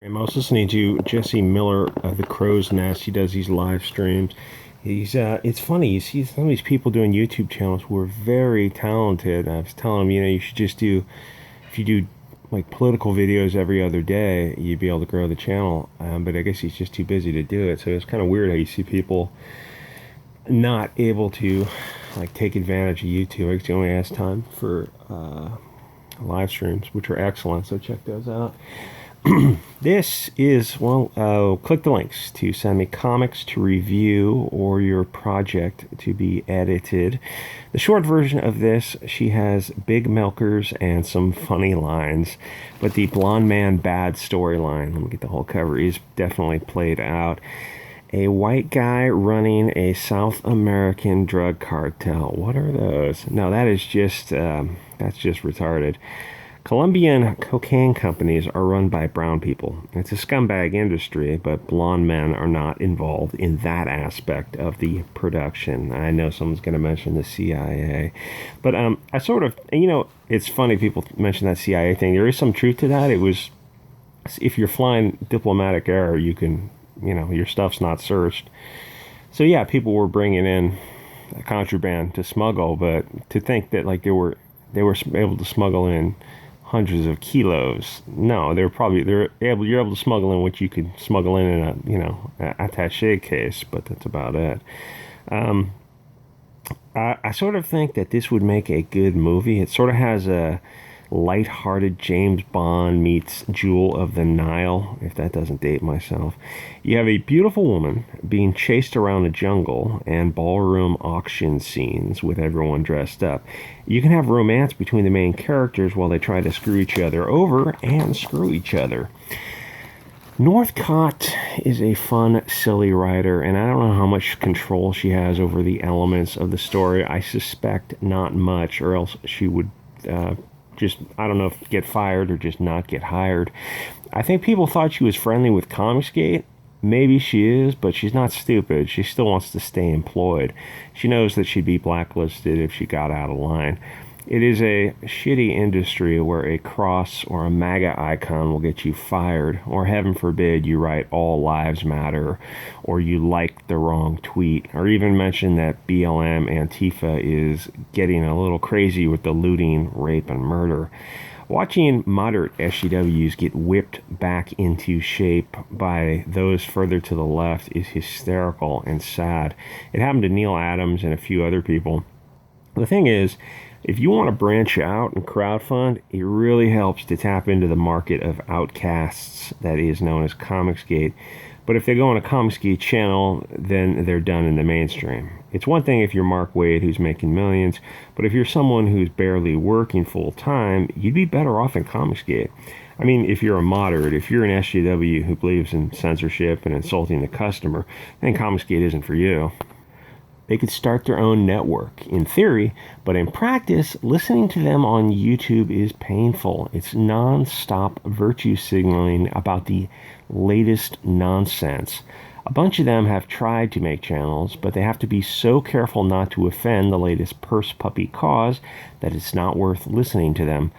I was listening to Jesse Miller of the Crow's Nest. He does these live streams. It's funny. You see some of these people doing YouTube channels who are very talented. I was telling him, you should just do, if you do like political videos every other day, you'd be able to grow the channel. But I guess he's just too busy to do it. So it's kind of weird how you see people not able to like take advantage of YouTube. I guess he only has time for live streams, which are excellent. So check those out. This is, well, click the links to send me comics to review or your project to be edited. The short version of this, she has big milkers and some funny lines, but the blonde man bad storyline, let me get the whole cover, is definitely played out. A white guy running a South American drug cartel. What are those? No, that is just, that's just retarded. Colombian cocaine companies are run by brown people. It's a scumbag industry, but blonde men are not involved in that aspect of the production. I know someone's going to mention the CIA, but I sort of, it's funny people mention that CIA thing. There is some truth to that. It was, if you're flying diplomatic error, you can, your stuff's not searched. So yeah, people were bringing in contraband to smuggle, but to think that like they were able to smuggle in hundreds of kilos. No, you're able to smuggle in what you could smuggle in a attaché case, but that's about it. I sort of think that this would make a good movie. It sort of has a light-hearted James Bond meets Jewel of the Nile, if that doesn't date myself. You have a beautiful woman being chased around a jungle and ballroom auction scenes with everyone dressed up. You can have romance between the main characters while they try to screw each other over and screw each other. Northcott is a fun, silly writer, and I don't know how much control she has over the elements of the story. I suspect not much, or else she would I don't know if get fired or just not get hired. I think people thought she was friendly with Comicsgate. Maybe she is, but she's not stupid. She still wants to stay employed. She knows that she'd be blacklisted if she got out of line. It is a shitty industry where a cross or a MAGA icon will get you fired, or heaven forbid you write all lives matter, or you like the wrong tweet, or even mention that BLM Antifa is getting a little crazy with the looting, rape, and murder. Watching moderate SJWs get whipped back into shape by those further to the left is hysterical and sad. It happened to Neil Adams and a few other people. The thing is, if you want to branch out and crowdfund, it really helps to tap into the market of outcasts that is known as Comicsgate. But if they go on a Comicsgate channel, then they're done in the mainstream. It's one thing if you're Mark Waid, who's making millions, but if you're someone who's barely working full time, you'd be better off in Comicsgate. I mean, if you're a moderate, if you're an SJW who believes in censorship and insulting the customer, then Comicsgate isn't for you. They could start their own network, in theory, but in practice, listening to them on YouTube is painful. It's non-stop virtue signaling about the latest nonsense. A bunch of them have tried to make channels, but they have to be so careful not to offend the latest purse puppy cause that it's not worth listening to them.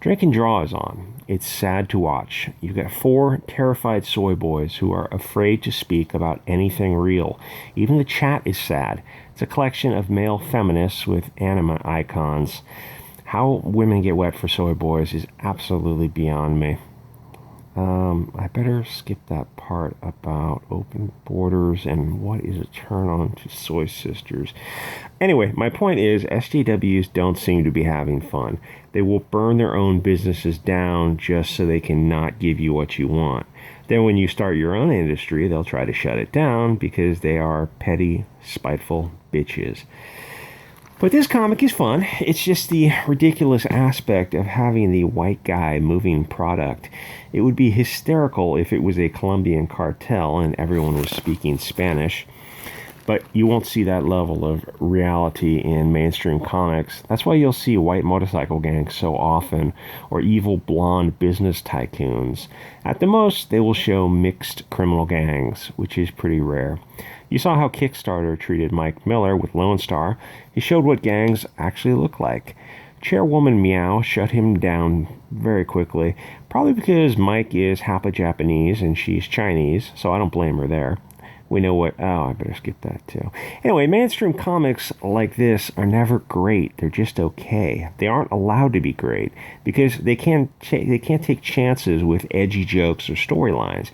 Drink and Draw is on. It's sad to watch. You've got 4 terrified soy boys who are afraid to speak about anything real. Even the chat is sad. It's a collection of male feminists with anime icons. How women get wet for soy boys is absolutely beyond me. I better skip that part about open borders and what is a turn on to soy sisters. Anyway, my point is SJWs don't seem to be having fun. They will burn their own businesses down just so they can not give you what you want. Then when you start your own industry, they'll try to shut it down because they are petty, spiteful bitches. But this comic is fun. It's just the ridiculous aspect of having the white guy moving product. It would be hysterical if it was a Colombian cartel and everyone was speaking Spanish. But you won't see that level of reality in mainstream comics. That's why you'll see white motorcycle gangs so often, or evil blonde business tycoons. At the most, they will show mixed criminal gangs, which is pretty rare. You saw how Kickstarter treated Mike Miller with Lonestar. He showed what gangs actually look like. Chairwoman Meow shut him down very quickly, probably because Mike is half a Japanese and she's Chinese, so I don't blame her there. We know what... Oh, I better skip that, too. Anyway, mainstream comics like this are never great. They're just okay. They aren't allowed to be great because they can't take chances with edgy jokes or storylines.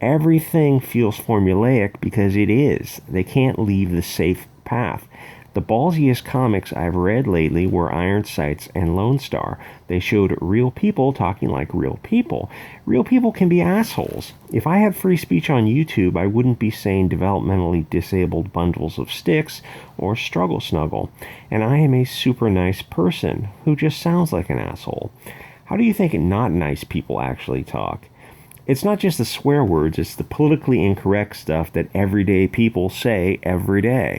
Everything feels formulaic because it is. They can't leave the safe path. The ballsiest comics I've read lately were Ironsights and Lonestar. They showed real people talking like real people. Real people can be assholes. If I had free speech on YouTube, I wouldn't be saying developmentally disabled bundles of sticks or struggle snuggle. And I am a super nice person who just sounds like an asshole. How do you think not nice people actually talk? It's not just the swear words, it's the politically incorrect stuff that everyday people say every day.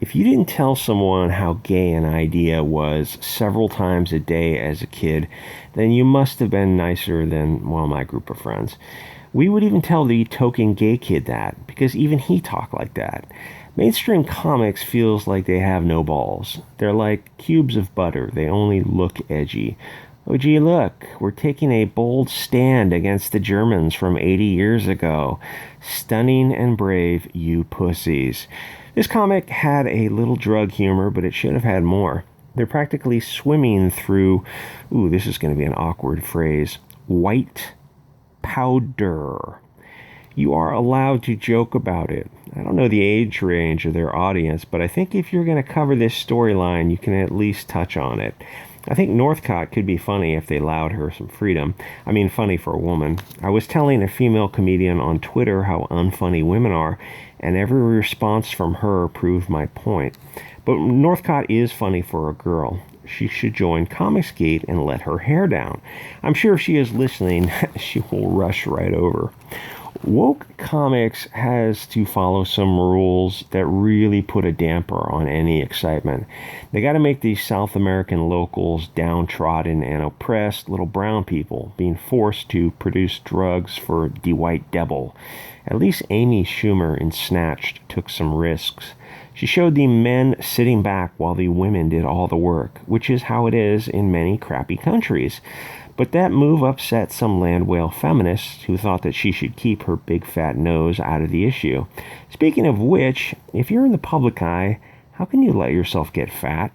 If you didn't tell someone how gay an idea was several times a day as a kid, then you must have been nicer than, well, my group of friends. We would even tell the token gay kid that, because even he talked like that. Mainstream comics feels like they have no balls. They're like cubes of butter. They only look edgy. Oh, gee, look, we're taking a bold stand against the Germans from 80 years ago. Stunning and brave, you pussies. This comic had a little drug humor, but it should have had more. They're practically swimming through, this is going to be an awkward phrase, white powder. You are allowed to joke about it. I don't know the age range of their audience, but I think if you're going to cover this storyline, you can at least touch on it. I think Northcott could be funny if they allowed her some freedom. I mean, funny for a woman. I was telling a female comedian on Twitter how unfunny women are, and every response from her proved my point. But Northcott is funny for a girl. She should join Comicsgate and let her hair down. I'm sure if she is listening, she will rush right over. Woke comics has to follow some rules that really put a damper on any excitement. They got to make these South American locals downtrodden and oppressed little brown people being forced to produce drugs for the white devil. At least Amy Schumer in Snatched took some risks. She showed the men sitting back while the women did all the work, which is how it is in many crappy countries. But that move upset some land whale feminists who thought that she should keep her big fat nose out of the issue. Speaking of which, if you're in the public eye, how can you let yourself get fat?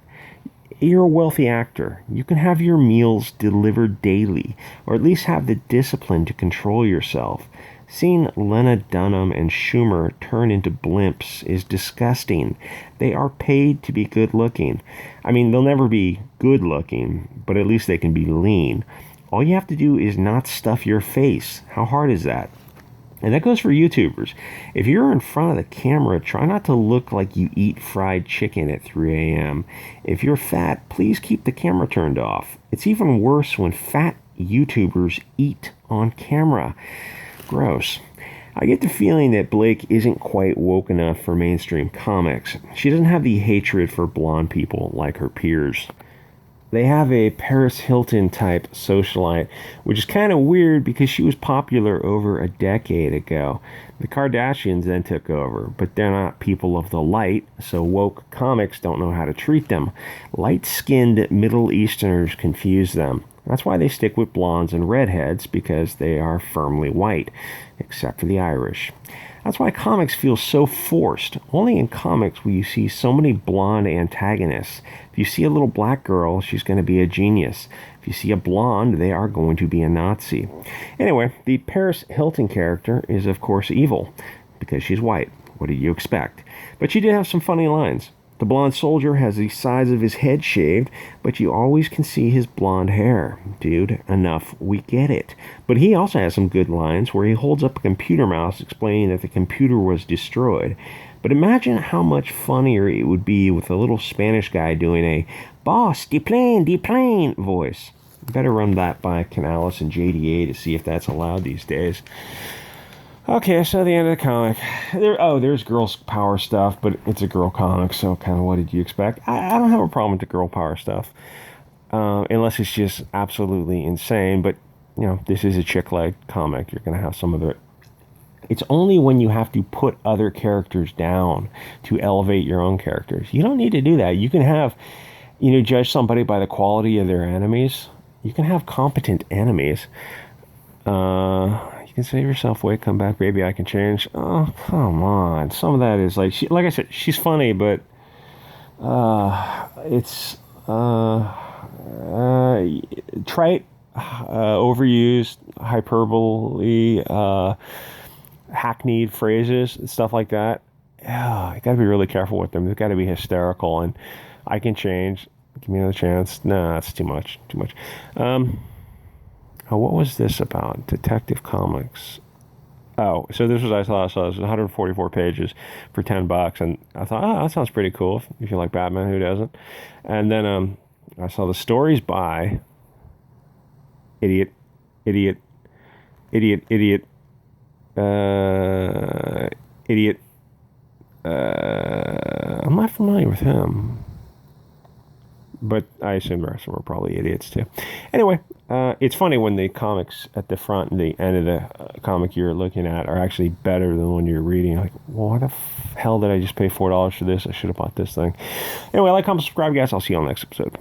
You're a wealthy actor. You can have your meals delivered daily, or at least have the discipline to control yourself. Seeing Lena Dunham and Schumer turn into blimps is disgusting. They are paid to be good looking. I mean, they'll never be good looking, but at least they can be lean. All you have to do is not stuff your face. How hard is that? And that goes for YouTubers. If you're in front of the camera, try not to look like you eat fried chicken at 3 a.m. If you're fat, please keep the camera turned off. It's even worse when fat YouTubers eat on camera. Gross. I get the feeling that Blake isn't quite woke enough for mainstream comics. She doesn't have the hatred for blonde people like her peers. They have a Paris Hilton type socialite, which is kind of weird because she was popular over a decade ago. The Kardashians then took over, but they're not people of the light, so woke comics don't know how to treat them. Light-skinned Middle Easterners confuse them. That's why they stick with blondes and redheads, because they are firmly white, except for the Irish. That's why comics feel so forced. Only in comics will you see so many blonde antagonists. If you see a little black girl, she's going to be a genius. If you see a blonde, they are going to be a Nazi. Anyway, the Paris Hilton character is, of course, evil, because she's white. What did you expect? But she did have some funny lines. The blonde soldier has the size of his head shaved, but you always can see his blonde hair. Dude, enough, we get it. But he also has some good lines where he holds up a computer mouse explaining that the computer was destroyed. But imagine how much funnier it would be with a little Spanish guy doing a "boss, de plane" voice. Better run that by Canales and JDA to see if that's allowed these days. Okay, so the end of the comic. There's girls' power stuff, but it's a girl comic, so kind of what did you expect? I don't have a problem with the girl power stuff, unless it's just absolutely insane. But, this is a chick-led comic. You're going to have some of it. It's only when you have to put other characters down to elevate your own characters. You don't need to do that. You can have you know, judge somebody by the quality of their enemies. You can have competent enemies. You can save yourself weight, come back, baby, I can change. Oh, come on. Some of that is like, like I said, she's funny, but it's trite, overused, hyperbole, hackneyed phrases, stuff like that. Yeah, you got to be really careful with them. They've got to be hysterical, and I can change. Give me another chance. Nah, that's too much. Too much. Oh, what was this about? Detective Comics. Oh, so this was, I thought, so it was 144 pages for $10, and I thought, oh, that sounds pretty cool. If you like Batman, who doesn't? And then I saw the stories by idiot, idiot, idiot, idiot, idiot. I'm not familiar with him, but I assume the rest of them are probably idiots too. Anyway, it's funny when the comics at the front and the end of the comic you're looking at are actually better than when you're reading. Like, well, why the hell did I just pay $4 for this? I should have bought this thing. Anyway, like, comment, subscribe, guys. I'll see you on the next episode.